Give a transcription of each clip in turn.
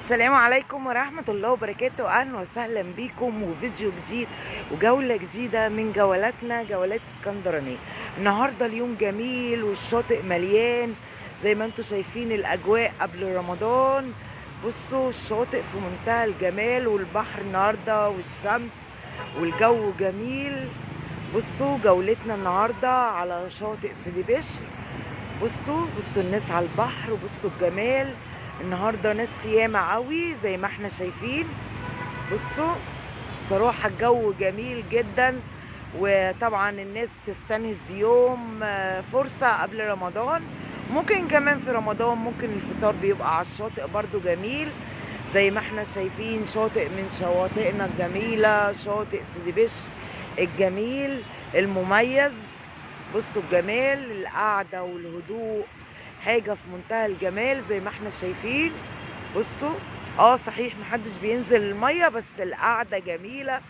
السلام عليكم ورحمة الله وبركاته. أهلا وسهلا بيكم وفيديو جديد وجولة جديدة من جولاتنا جولات اسكندرانية. النهاردة اليوم جميل والشاطئ مليان زي ما انتم شايفين. الأجواء قبل رمضان، بصوا الشاطئ في منتهى الجمال والبحر النهاردة والشمس والجو جميل. بصوا جولتنا النهاردة على شاطئ سيدي بشر. بصوا الناس على البحر وبصوا الجمال. النهارده ناس ياما قوي زي ما احنا شايفين. بصوا بصراحه الجو جميل جدا، وطبعا الناس بتستنهز يوم فرصه قبل رمضان. ممكن كمان في رمضان ممكن الفطار بيبقى على الشاطئ برضو جميل زي ما احنا شايفين. شاطئ من شواطئنا الجميله، شاطئ سيدي بشر الجميل المميز. بصوا الجمال، القعده والهدوء حاجة في منتهى الجمال زي ما احنا شايفين. بصوا صحيح محدش بينزل المية، بس القعدة جميلة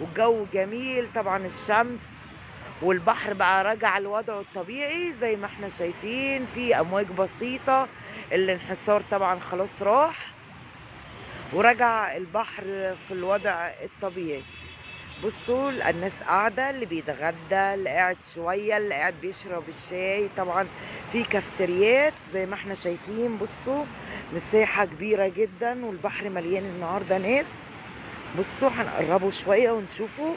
والجو جميل. طبعا الشمس والبحر بقى رجع لوضعه الطبيعي زي ما احنا شايفين. في امواج بسيطة، الانحسار طبعا خلاص راح ورجع البحر في الوضع الطبيعي. بصوا الناس قاعدة، اللي بيتغدى، اللي قاعد شوية، اللي قاعد بيشرب الشاي. طبعا في كافتريات زي ما احنا شايفين. بصوا مساحة كبيرة جدا والبحر مليان النهاردة ناس. بصوا هنقربوا شوية ونشوفوا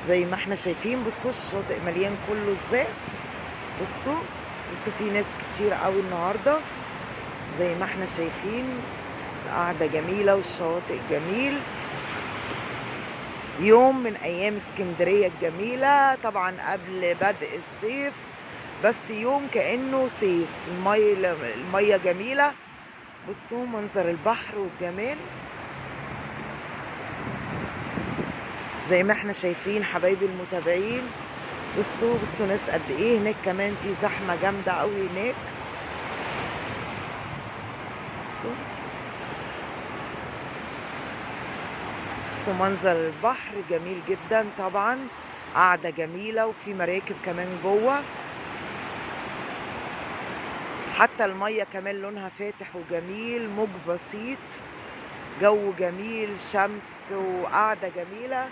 زي ما احنا شايفين. بصوا الشاطئ مليان كله ازاي. بصوا في ناس كتير قوي النهاردة زي ما احنا شايفين. القعدة جميلة والشواطئ جميل. يوم من ايام اسكندرية الجميلة، طبعا قبل بدء الصيف، بس يوم كأنه صيف. المية جميلة. بصوا منظر البحر والجمال زي ما احنا شايفين حبايبي المتابعين. بصوا ناس قد ايه هناك، كمان في زحمة جامدة قوي هناك. بصوا منظر البحر جميل جدا. طبعا قاعدة جميلة وفي مراكب كمان جوه. حتى المية كمان لونها فاتح وجميل، موج بسيط، جو جميل، شمس وقعدة جميلة.